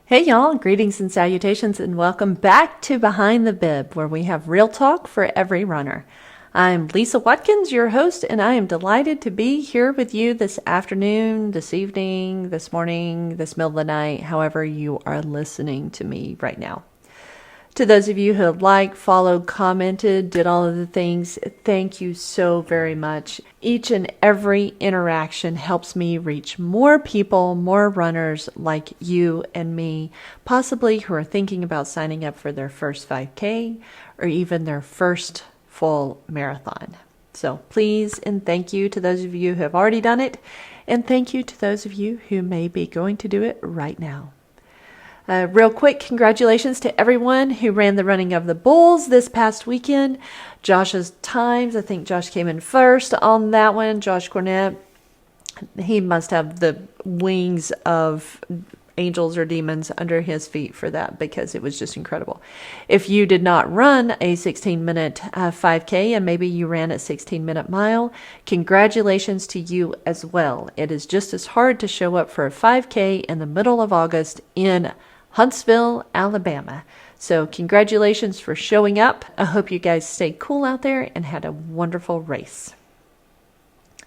Hey y'all, greetings and salutations and welcome back to Behind the Bib, where we have real talk for every runner. I'm Lisa Watkins, your host, and I am delighted to be here with you this afternoon, this evening, this morning, this middle of the night, however you are listening to me right now. To those of you who have liked, followed, commented, did all of the things, thank you so very much. Each and every interaction helps me reach more people, more runners like you and me, possibly who are thinking about signing up for their first 5K or even their first full marathon. So please and thank you to those of you who have already done it, and thank you to those of you who may be going to do it right now. Real quick, congratulations to everyone who ran the Running of the Bulls this past weekend. Josh's times, I think Josh came in first on that one. Josh Cornett, he must have the wings of angels or demons under his feet for that, because it was just incredible. If you did not run a 16-minute 5K and maybe you ran a 16-minute mile, congratulations to you as well. It is just as hard to show up for a 5K in the middle of August in Huntsville, Alabama. So congratulations for showing up. I hope you guys stayed cool out there and had a wonderful race.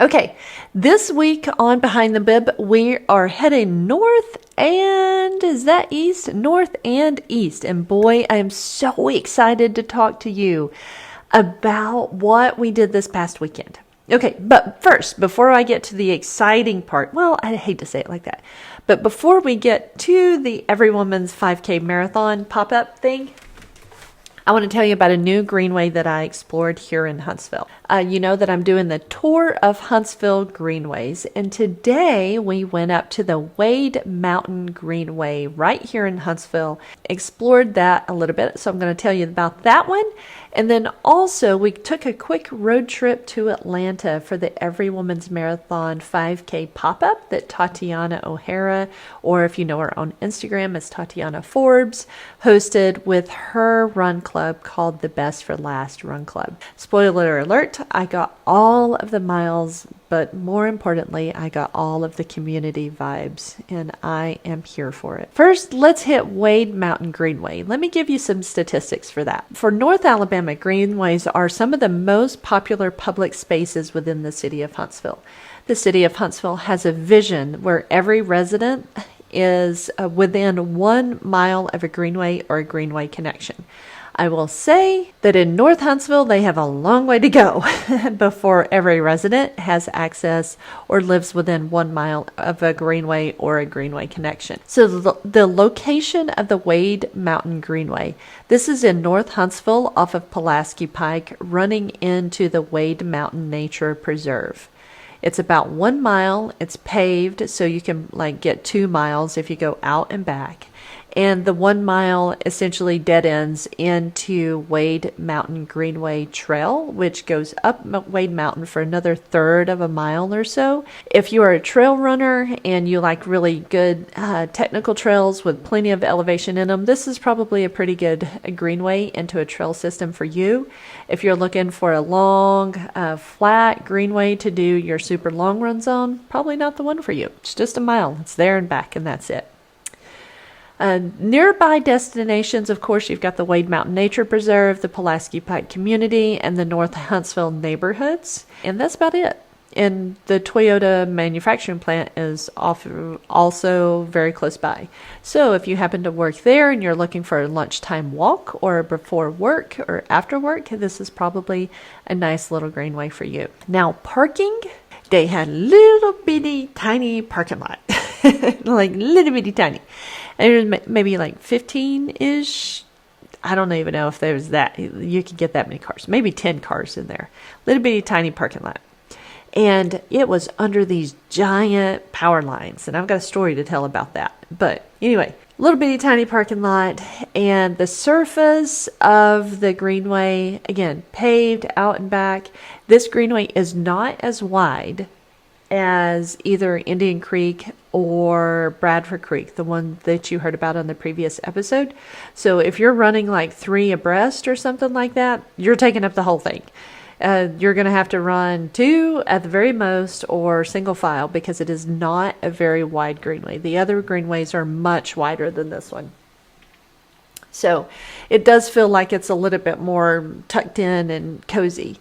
Okay, this week on Behind the Bib, we are heading north and, is that east? North and east. And boy, I am so excited to talk to you about what we did this past weekend. Okay, but first, before I get to the exciting part, well, I hate to say it like that, but before we get to the Every Woman's 5K Marathon pop-up thing, I want to tell you about a new greenway that I explored here in Huntsville. You know that I'm doing the tour of Huntsville greenways, and today we went up to the Wade Mountain Greenway right here in Huntsville, explored that a little bit, so I'm going to tell you about that one. And then also we took a quick road trip to Atlanta for the Every Woman's Marathon 5K pop-up that Tatiana O'Hara, or if you know her on Instagram as Tatiana Forbes, hosted with her run club called the Best for Last Run Club. Spoiler alert, I got all of the miles, but more importantly, I got all of the community vibes, and I am here for it. First, let's hit Wade Mountain Greenway. Let me give you some statistics for that. For North Alabama, greenways are some of the most popular public spaces within the city of Huntsville. The city of Huntsville has a vision where every resident is within 1 mile of a greenway or a greenway connection. I will say that in North Huntsville, they have a long way to go before every resident has access or lives within 1 mile of a greenway or a greenway connection. So the location of the Wade Mountain Greenway, this is in North Huntsville off of Pulaski Pike, running into the Wade Mountain Nature Preserve. It's about 1 mile. It's paved, so you can get 2 miles if you go out and back. And the 1 mile essentially dead ends into Wade Mountain Greenway Trail, which goes up Wade Mountain for another third of a mile or so. If you are a trail runner and you like really good technical trails with plenty of elevation in them, this is probably a pretty good greenway into a trail system for you. If you're looking for a long, flat greenway to do your super long runs on, probably not the one for you. It's just a mile. It's there and back, and that's it. Nearby destinations, of course, you've got the Wade Mountain Nature Preserve, the Pulaski Pike Community, and the North Huntsville neighborhoods. And that's about it. And the Toyota manufacturing plant is also very close by. So if you happen to work there and you're looking for a lunchtime walk or before work or after work, this is probably a nice little greenway for you. Now, parking, they had little bitty tiny parking lot. Like little bitty tiny. And maybe like 15-ish. I don't even know if there was that. You could get that many cars. Maybe 10 cars in there. Little bitty tiny parking lot. And it was under these giant power lines. And I've got a story to tell about that. But anyway, little bitty tiny parking lot. And the surface of the greenway, again, paved out and back. This greenway is not as wide as either Indian Creek or Bradford Creek, the one that you heard about on the previous episode. So if you're running like 3 abreast or something like that, you're taking up the whole thing. You're going to have to run 2 at the very most or single file because it is not a very wide greenway. The other greenways are much wider than this one. So it does feel like it's a little bit more tucked in and cozy.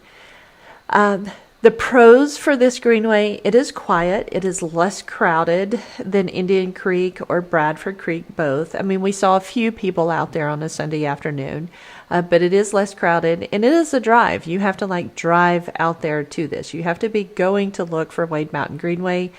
The pros for this greenway, it is quiet. It is less crowded than Indian Creek or Bradford Creek both. I mean, we saw a few people out there on a Sunday afternoon, but it is less crowded, and it is a drive. You have to like drive out there to this. You have to be going to look for Wade Mountain Greenway.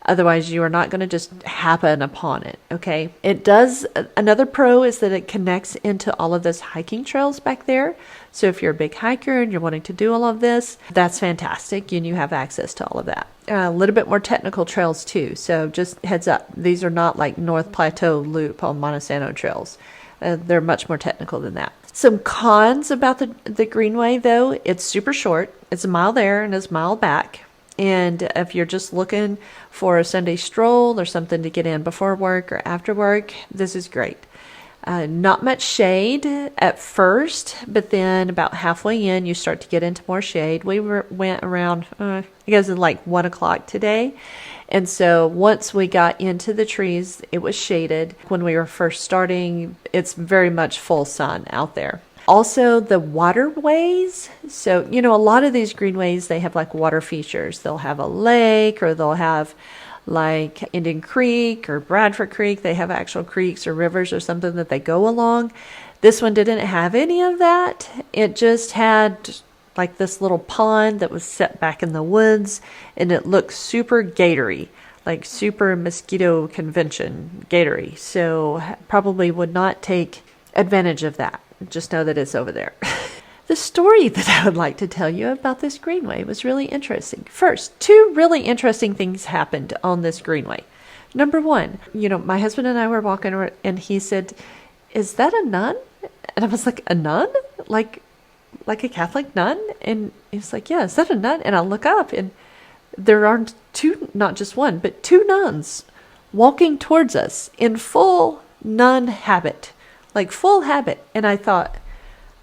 Otherwise, you are not going to just happen upon it, okay? It does, another pro is that it connects into all of those hiking trails back there. So if you're a big hiker and you're wanting to do all of this, that's fantastic, and you have access to all of that. A little bit more technical trails too, so just heads up. These are not like North Plateau Loop on Montesano trails. They're much more technical than that. Some cons about the Greenway, though, it's super short. It's a mile there and it's a mile back. And if you're just looking for a Sunday stroll or something to get in before work or after work, this is great. Not much shade at first, but then about halfway in, you start to get into more shade. We went around, I guess it's like 1 o'clock today. And so once we got into the trees, it was shaded. When we were first starting, it's very much full sun out there. Also, the waterways. So, a lot of these greenways, they have like water features. They'll have a lake, or they'll have like Indian Creek or Bradford Creek. They have actual creeks or rivers or something that they go along. This one didn't have any of that. It just had like this little pond that was set back in the woods, and it looked super gatory, like super mosquito convention gatory. So probably would not take advantage of that. Just know that it's over there. The story that I would like to tell you about this greenway was really interesting. First, 2 really interesting things happened on this greenway. Number 1, my husband and I were walking and he said, "Is that a nun?" And I was like, "A nun? Like a Catholic nun?" And he's like, "Yeah, is that a nun?" And I look up and there are 2, not just 1, but 2 nuns walking towards us in full nun habit. Like full habit. And I thought,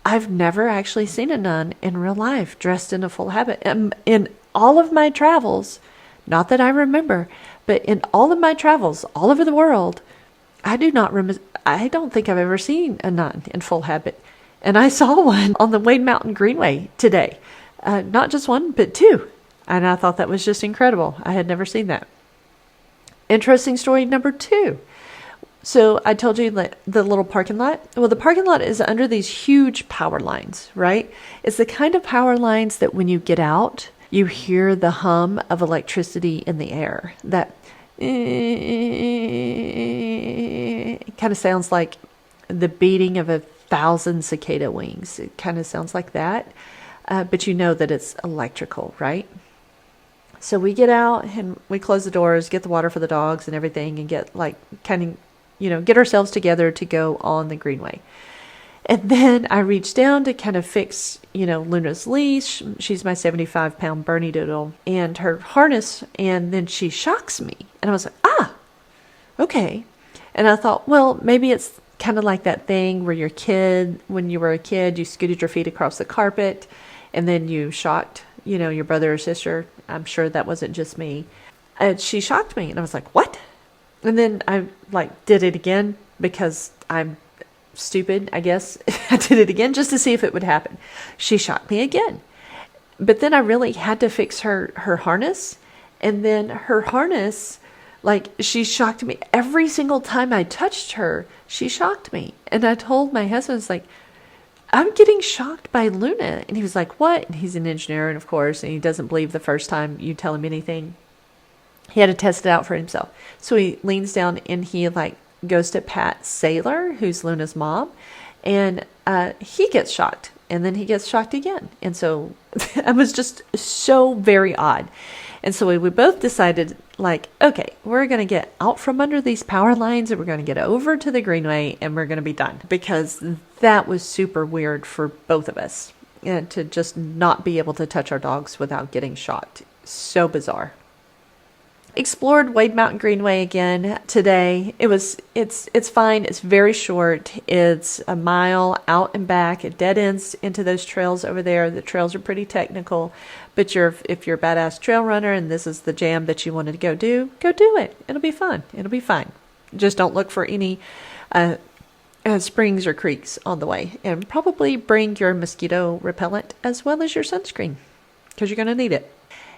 I've never actually seen a nun in real life dressed in a full habit. In all of my travels, not that I remember, but in all of my travels all over the world, I don't think I've ever seen a nun in full habit. And I saw one on the Wade Mountain Greenway today. Not just 1, but 2. And I thought that was just incredible. I had never seen that. Interesting story number 2. So I told you that the little parking lot. Well, the parking lot is under these huge power lines, right? It's the kind of power lines that when you get out, you hear the hum of electricity in the air. That kind of sounds like the beating of 1,000 cicada wings. It kind of sounds like that. But you know that it's electrical, right? So we get out and we close the doors, get the water for the dogs and everything, and get like kind of get ourselves together to go on the greenway. And then I reached down to kind of fix, Luna's leash. She's my 75-pound Bernie Doodle, and her harness. And then she shocks me. And I was like, okay. And I thought, well, maybe it's kind of like that thing where when you were a kid, you scooted your feet across the carpet and then you shocked, your brother or sister. I'm sure that wasn't just me. And she shocked me. And I was like, what? And then I did it again because I'm stupid, I guess. I did it again just to see if it would happen. She shocked me again. But then I really had to fix her harness. And then her harness, she shocked me. Every single time I touched her, she shocked me. And I told my husband, I'm getting shocked by Luna. And he was like, what? And he's an engineer, and of course, and he doesn't believe the first time you tell him anything. He had to test it out for himself. So he leans down and he goes to pat Sailor, who's Luna's mom, and he gets shocked, and then he gets shocked again. And so it was just so very odd. And so we both decided, okay, we're going to get out from under these power lines, and we're going to get over to the greenway, and we're going to be done. Because that was super weird for both of us, and to just not be able to touch our dogs without getting shocked. So bizarre. explored Wade Mountain Greenway again today. It's fine. It's very short. It's a mile out and back. It dead ends into those trails over there. The trails are pretty technical, but if you're a badass trail runner and this is the jam that you wanted to go do it. It'll be fun. It'll be fine. Just don't look for any springs or creeks on the way, and probably bring your mosquito repellent as well as your sunscreen, because you're going to need it.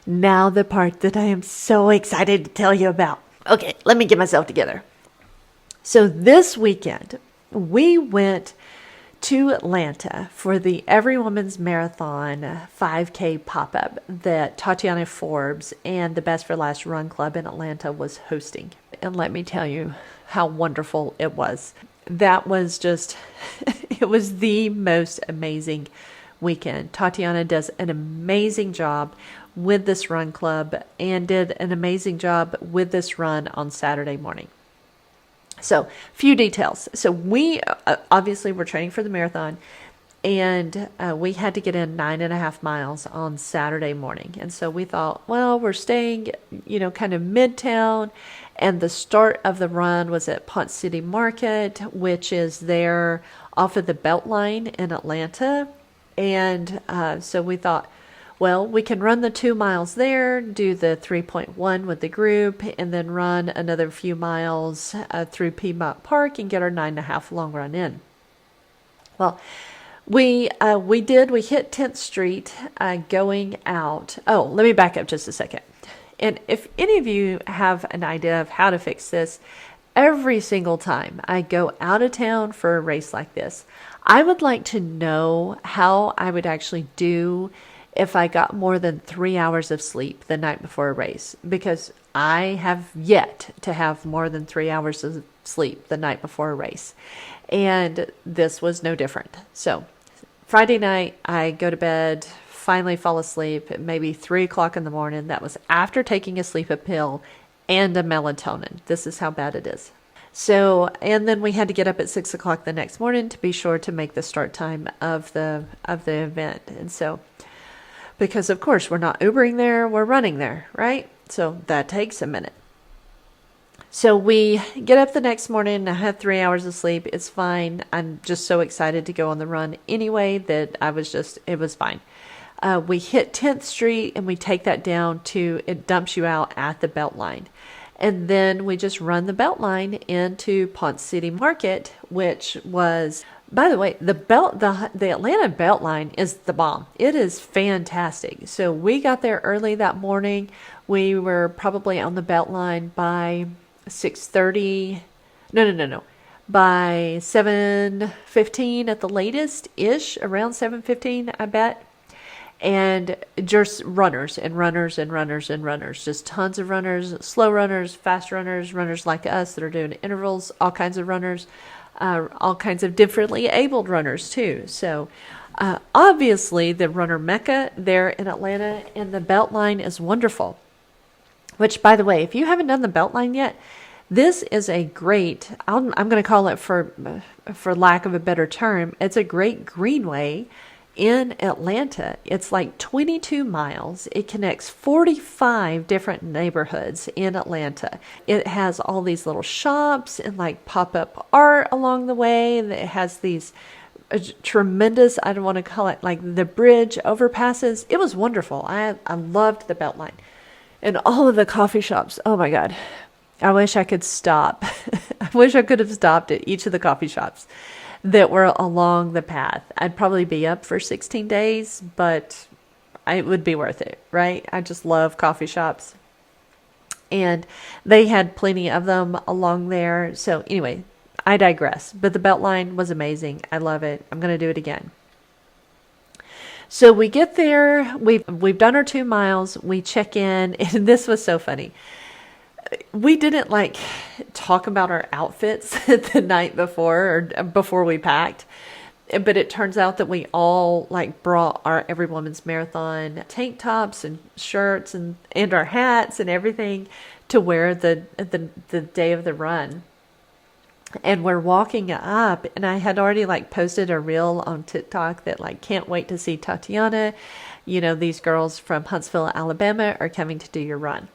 Now the part that I am so excited to tell you about. Okay, let me get myself together. So this weekend, we went to Atlanta for the Every Woman's Marathon 5K pop-up that Tatiana Forbes and the Best for Last Run Club in Atlanta was hosting. And let me tell you how wonderful it was. That was just, it was the most amazing weekend. Tatiana does an amazing job with this run club and did an amazing job with this run on Saturday morning. So, few details. So we obviously were training for the marathon, and we had to get in 9.5 miles on Saturday morning. And so we thought, well, we're staying, kind of midtown, and the start of the run was at Ponce City Market, which is there off of the Beltline in Atlanta. And so we thought, well, we can run the 2 miles there, do the 3.1 with the group, and then run another few miles through Piedmont Park and get our 9.5 long run in. Well, we hit 10th Street going out. Oh, let me back up just a second. And if any of you have an idea of how to fix this, every single time I go out of town for a race like this, I would like to know how I would actually do if I got more than 3 hours of sleep the night before a race, because I have yet to have more than 3 hours of sleep the night before a race. And this was no different. So Friday night, I go to bed, finally fall asleep at maybe 3 o'clock in the morning. That was after taking a sleep pill and a melatonin. This is how bad it is. So, and then we had to get up at 6 o'clock the next morning to be sure to make the start time of the event. And so, because of course we're not Ubering there, we're running there, right? So that takes a minute. So we get up the next morning. I had 3 hours of sleep. It's fine. I'm just so excited to go on the run anyway that it was fine. We hit 10th Street and we take that down it dumps you out at the Beltline. And then we just run the Beltline into Ponce City Market, which was, by the way, the Atlanta Beltline is the bomb. It is fantastic. So we got there early that morning. We were probably on the Beltline by 6:30. No. By 7:15 at the latest ish, around 7:15, I bet. And just runners and runners and runners and runners, just tons of runners, slow runners, fast runners, runners like us that are doing intervals, all kinds of runners, all kinds of differently abled runners too. So obviously the runner mecca there in Atlanta, and the Beltline is wonderful. Which, by the way, if you haven't done the Beltline yet, this is a great, I'm going to call it for lack of a better term, it's a great greenway in Atlanta. It's like 22 miles. It connects 45 different neighborhoods in Atlanta. It has all these little shops and like pop-up art along the way. And it has these tremendous, I don't want to call it like the bridge overpasses. It was wonderful. I loved the Beltline. And all of the coffee shops. Oh my God. I wish I could stop. I wish I could have stopped at each of the coffee shops that were along the path. I'd probably be up for 16 days, but it would be worth it, right? I just love coffee shops. And they had plenty of them along there. So anyway, I digress. But the Beltline was amazing. I love it. I'm going to do it again. So we get there. We've done our 2 miles. We check in. And this was so funny. We didn't talk about our outfits the night before or before we packed, but it turns out that we all brought our Every Woman's Marathon tank tops and shirts and our hats and everything to wear the day of the run. And we're walking up, and I had already posted a reel on TikTok that can't wait to see Tatiana. These girls from Huntsville, Alabama are coming to do your run.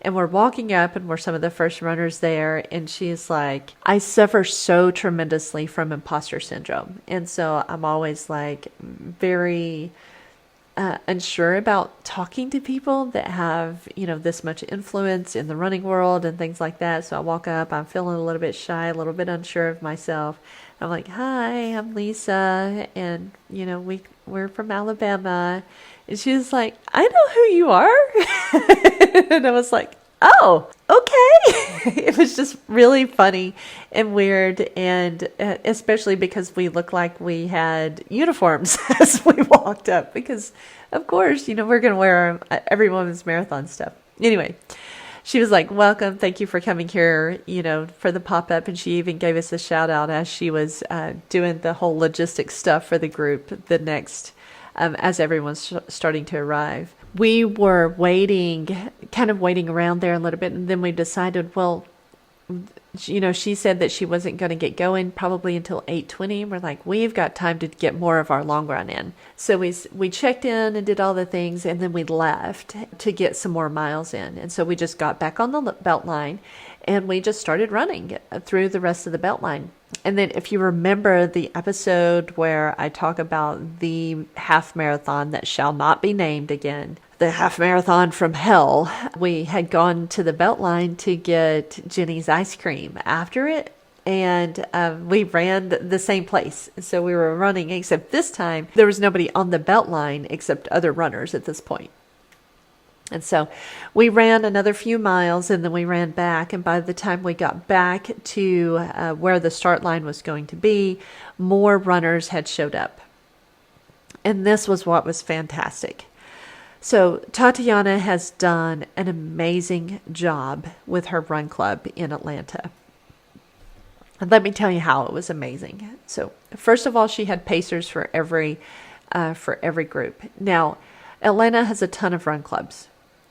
And we're walking up and we're some of the first runners there. And she's like, I suffer so tremendously from imposter syndrome. And so I'm always like very unsure about talking to people that have, this much influence in the running world and things like that. So I walk up, I'm feeling a little bit shy, a little bit unsure of myself. I'm like, hi, I'm Lisa. And, we're from Alabama. And she was like, I know who you are. And I was like, oh, okay. It was just really funny and weird. And especially because we looked like we had uniforms as we walked up, because of course, we're going to wear every woman's marathon stuff. Anyway, she was like, welcome. Thank you for coming here, for the pop-up. And she even gave us a shout out as she was doing the whole logistics stuff for the group the next, as everyone's starting to arrive. We were waiting around there a little bit. And then we decided, well, she said that she wasn't going to get going probably until 8:20. We're like, we've got time to get more of our long run in. So we checked in and did all the things, and then we left to get some more miles in. And so we just got back on the belt line, and we just started running through the rest of the belt line. And then if you remember the episode where I talk about the half marathon that shall not be named again, the half marathon from hell, we had gone to the belt line to get Jenny's ice cream after it. And we ran the same place. So we were running, except this time there was nobody on the belt line except other runners at this point. And so we ran another few miles, and then we ran back. And by the time we got back to where the start line was going to be, more runners had showed up. And this was what was fantastic. So Tatiana has done an amazing job with her run club in Atlanta. And let me tell you how it was amazing. So first of all, she had pacers for every group. Now, Atlanta has a ton of run clubs.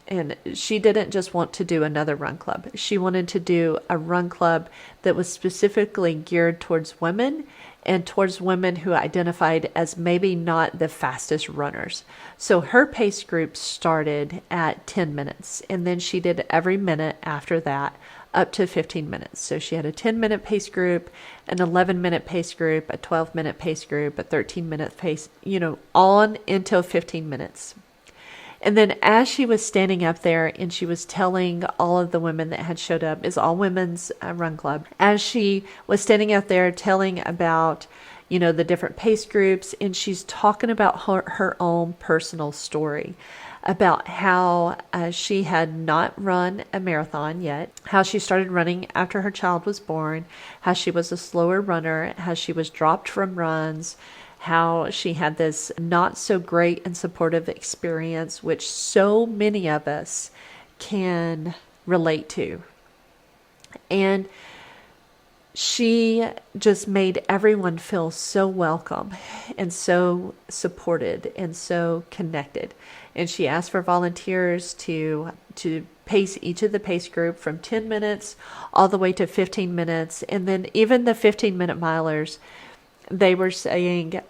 And she didn't just want to do another run club. She wanted to do a run club that was specifically geared towards women and towards women who identified as maybe not the fastest runners. So her pace group started at 10 minutes, and then she did every minute after that up to 15 minutes. So she had a 10-minute pace group, an 11-minute pace group, a 12-minute pace group, a 13-minute pace, on until 15 minutes. And then as she was standing up there and she was telling all of the women that had showed up, is all women's run club, as she was standing out there telling about, the different pace groups, and she's talking about her own personal story, about how she had not run a marathon yet, how she started running after her child was born, how she was a slower runner, how she was dropped from runs, how she had this not so great and supportive experience, which so many of us can relate to. And she just made everyone feel so welcome and so supported and so connected. And she asked for volunteers to pace each of the pace group from 10 minutes all the way to 15 minutes. And then even the 15-minute milers, they were saying,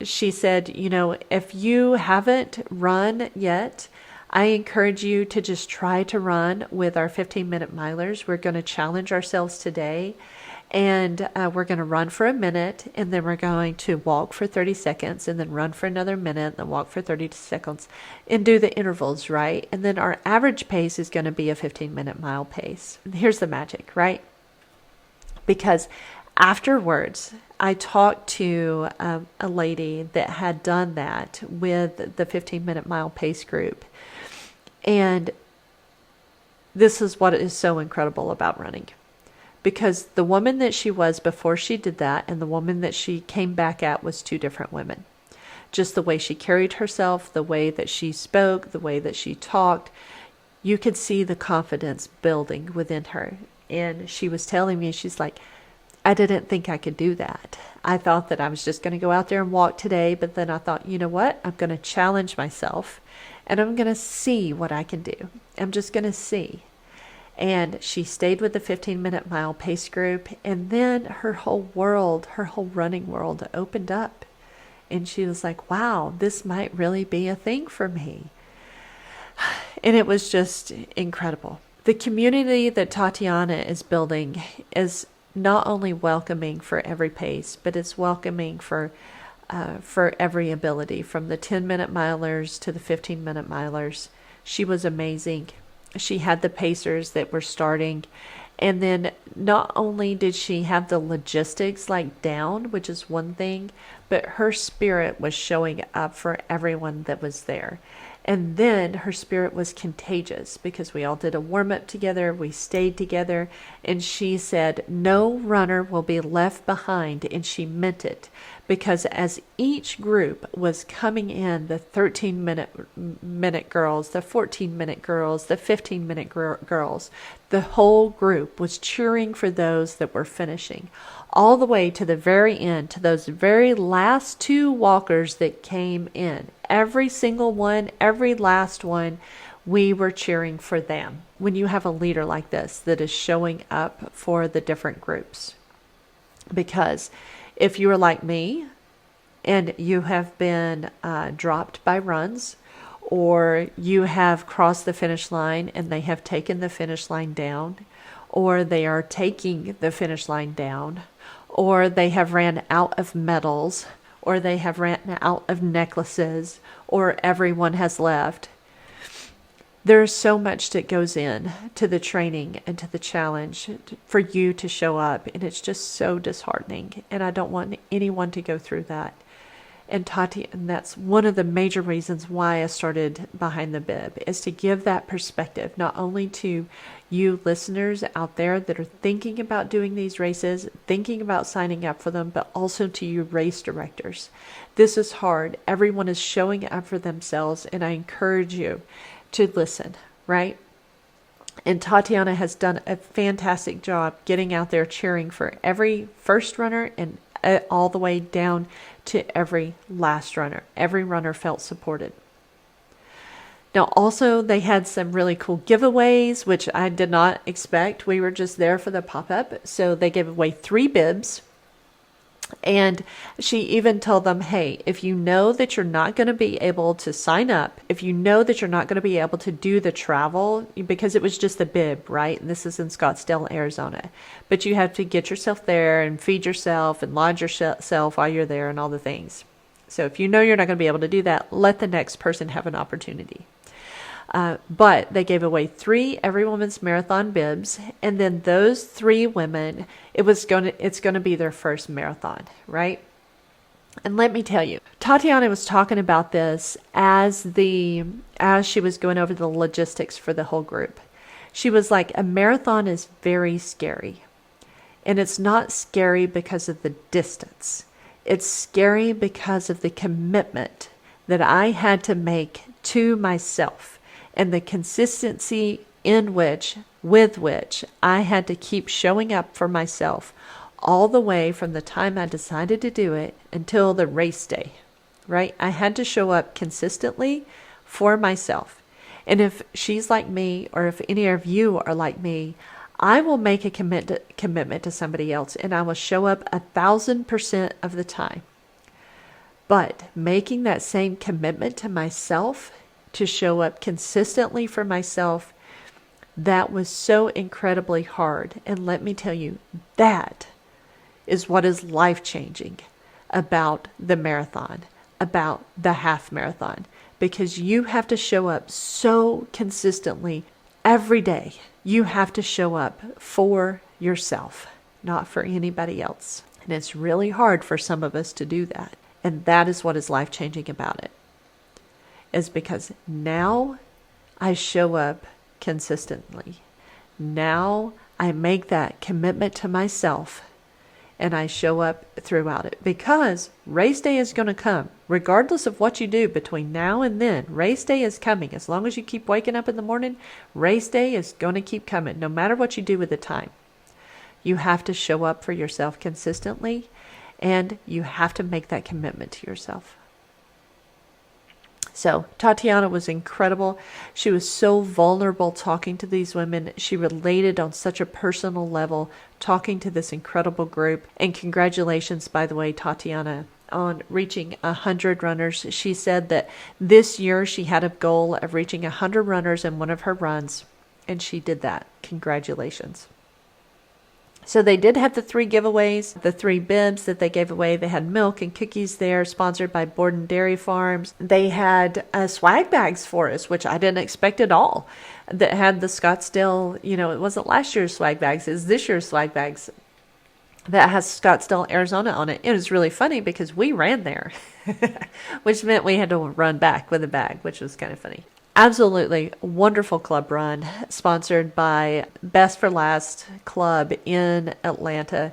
she said, if you haven't run yet, I encourage you to just try to run with our 15-minute milers. We're going to challenge ourselves today, and we're going to run for a minute, and then we're going to walk for 30 seconds, and then run for another minute, and then walk for 30 seconds, and do the intervals, right? And then our average pace is going to be a 15-minute mile pace. And here's the magic, right? Because afterwards, I talked to a lady that had done that with the 15-minute mile pace group. And this is what is so incredible about running. Because the woman that she was before she did that and the woman that she came back at was two different women. Just the way she carried herself, the way that she spoke, the way that she talked, you could see the confidence building within her. And she was telling me, she's like, I didn't think I could do that. I thought that I was just going to go out there and walk today, but then I thought, you know what? I'm going to challenge myself, and I'm going to see what I can do. I'm just going to see. And she stayed with the 15-minute mile pace group, and then her whole world, her whole running world opened up. And she was like, wow, this might really be a thing for me. And it was just incredible. The community that Tatiana is building is not only welcoming for every pace, but it's welcoming for every ability, from the 10-minute milers to the 15-minute milers. She was amazing. She had the pacers that were starting. And then not only did she have the logistics like down, which is one thing, but her spirit was showing up for everyone that was there. And then her spirit was contagious because we all did a warm-up together, we stayed together, and she said, no runner will be left behind, and she meant it. Because as each group was coming in, the 13-minute girls, the 14-minute girls, the 15-minute girls, the whole group was cheering for those that were finishing, all the way to the very end, to those very last two walkers that came in. Every single one, every last one, we were cheering for them. When you have a leader like this that is showing up for the different groups. Because if you are like me and you have been dropped by runs, or you have crossed the finish line and they have taken the finish line down, or they are taking the finish line down, or they have ran out of medals, or they have ran out of necklaces, or everyone has left. There's so much that goes in to the training and to the challenge for you to show up, and it's just so disheartening, and I don't want anyone to go through that. And that's one of the major reasons why I started Behind the Bib, is to give that perspective, not only to you listeners out there that are thinking about doing these races, thinking about signing up for them, but also to you race directors. This is hard. Everyone is showing up for themselves, and I encourage you to listen, right? And Tatiana has done a fantastic job getting out there cheering for every first runner and all the way down to every last runner. Every runner felt supported. Now, also, they had some really cool giveaways, which I did not expect. We were just there for the pop-up. So they gave away 3 bibs. And she even told them, hey, if you know that you're not going to be able to sign up, if you know that you're not going to be able to do the travel, because it was just a bib, right? And this is in Scottsdale, Arizona. But you have to get yourself there and feed yourself and lodge yourself while you're there and all the things. So if you know you're not going to be able to do that, let the next person have an opportunity. But they gave away 3 Every Woman's Marathon bibs, and then those 3 women, it's going to be their first marathon, right? And let me tell you, Tatiana was talking about this as she was going over the logistics for the whole group. She was like, a marathon is very scary, and it's not scary because of the distance. It's scary because of the commitment that I had to make to myself, and the consistency with which I had to keep showing up for myself all the way from the time I decided to do it until the race day, right? I had to show up consistently for myself. And if she's like me, or if any of you are like me, I will make a commitment to somebody else, and I will show up 1,000% of the time. But making that same commitment to myself, to show up consistently for myself, that was so incredibly hard. And let me tell you, that is what is life-changing about the marathon, about the half marathon, because you have to show up so consistently every day. You have to show up for yourself, not for anybody else. And it's really hard for some of us to do that. And that is what is life-changing about it. Is because now I show up consistently. Now I make that commitment to myself, and I show up throughout it, because race day is going to come. Regardless of what you do between now and then, race day is coming. As long as you keep waking up in the morning, race day is going to keep coming, no matter what you do with the time. You have to show up for yourself consistently, and you have to make that commitment to yourself. So Tatiana was incredible. She was so vulnerable talking to these women. She related on such a personal level talking to this incredible group. And congratulations, by the way, Tatiana, on reaching 100 runners. She said that this year she had a goal of reaching 100 runners in one of her runs. and she did that. Congratulations. So they did have the 3 giveaways, the 3 bibs that they gave away. They had milk and cookies there, sponsored by Borden Dairy Farms. They had swag bags for us, which I didn't expect at all, that had the Scottsdale, it wasn't last year's swag bags, it's this year's swag bags that has Scottsdale, Arizona on it. It was really funny because we ran there, which meant we had to run back with a bag, which was kind of funny. Absolutely wonderful club run, sponsored by Best for Last Club in Atlanta.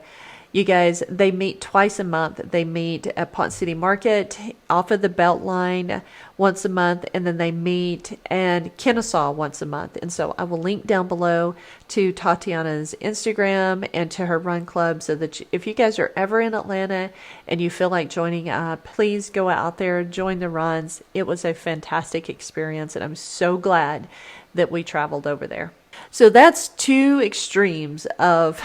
You guys, they meet twice a month. They meet at Ponce City Market off of the Beltline once a month, and then they meet in Kennesaw once a month. And so I will link down below to Tatiana's Instagram and to her run club, so that if you guys are ever in Atlanta and you feel like joining up, please go out there, join the runs. It was a fantastic experience, and I'm so glad that we traveled over there. So that's 2 extremes of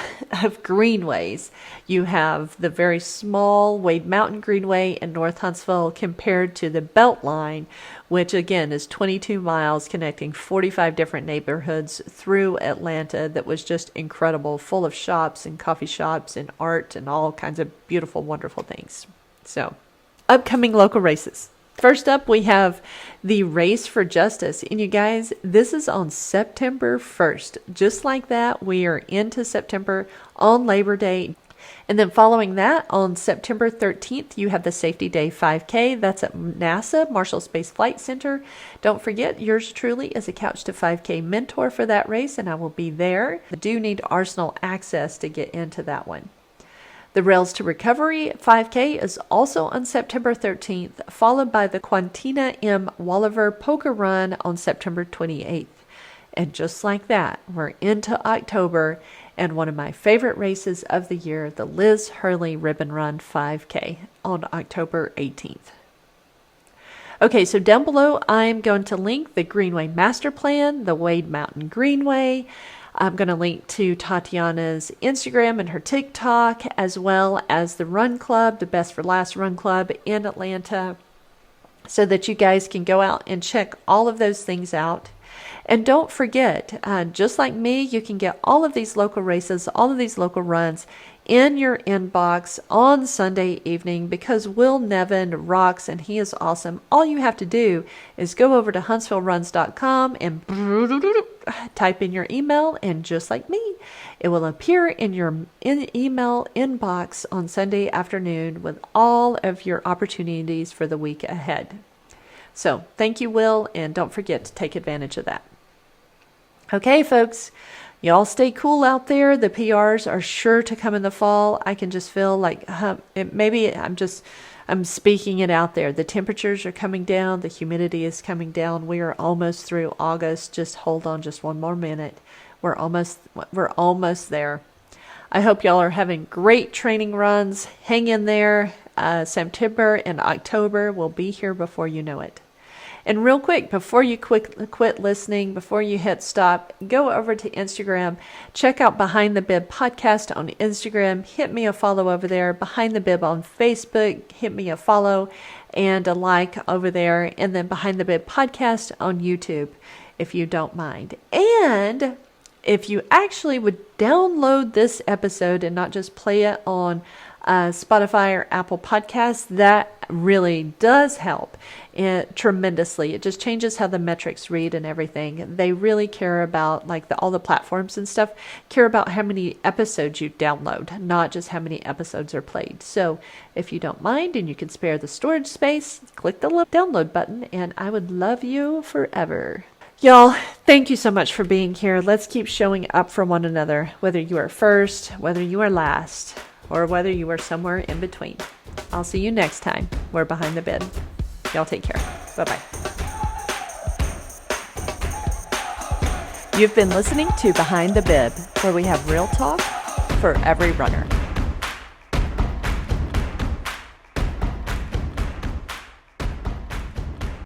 greenways. You have the very small Wade Mountain Greenway in North Huntsville compared to the Beltline, which again is 22 miles connecting 45 different neighborhoods through Atlanta. That was just incredible, full of shops and coffee shops and art and all kinds of beautiful, wonderful things. So, upcoming local races. First up, we have the Race for Justice. And you guys, this is on September 1st. Just like that, we are into September on Labor Day. And then following that, on September 13th, you have the Safety Day 5K. That's at NASA, Marshall Space Flight Center. Don't forget, yours truly is a Couch to 5K mentor for that race, and I will be there. I do need Arsenal access to get into that one. The Rails to Recovery 5K is also on September 13th, followed by the Quantina M. Walliver Poker Run on September 28th. And just like that, we're into October, and one of my favorite races of the year, the Liz Hurley Ribbon Run 5K on October 18th. Okay, so down below, I'm going to link the Greenway Master Plan, the Wade Mountain Greenway. I'm going to link to Tatiana's Instagram and her TikTok, as well as the Run Club, the Best for Last Run Club in Atlanta, so that you guys can go out and check all of those things out. And don't forget, just like me, you can get all of these local races, all of these local runs in your inbox on Sunday evening, because Will Nevin rocks and he is awesome. All you have to do is go over to HuntsvilleRuns.com and type in your email, and just like me, it will appear in your email inbox on Sunday afternoon with all of your opportunities for the week ahead. So thank you, Will, and don't forget to take advantage of that. Okay, folks, y'all stay cool out there. The PRs are sure to come in the fall. I can just feel like maybe I'm speaking it out there. The temperatures are coming down. The humidity is coming down. We are almost through August. Just hold on just one more minute. We're almost there. I hope y'all are having great training runs. Hang in there. September and October will be here before you know it. And real quick, before you quit listening, before you hit stop, go over to Instagram. Check out Behind the Bib podcast on Instagram. Hit me a follow over there. Behind the Bib on Facebook. Hit me a follow and a like over there. And then Behind the Bib podcast on YouTube, if you don't mind. And if you actually would download this episode and not just play it on Spotify or Apple Podcasts, that really does help tremendously. It just changes how the metrics read and everything. They really care about, like, all the platforms and stuff care about how many episodes you download, not just how many episodes are played. So if you don't mind and you can spare the storage space, click the little download button, and I would love you forever. Y'all, thank you so much for being here. Let's keep showing up for one another, whether you are first, whether you are last, or whether you are somewhere in between. I'll see you next time. We're Behind the Bib. Y'all take care. Bye-bye. You've been listening to Behind the Bib, where we have real talk for every runner.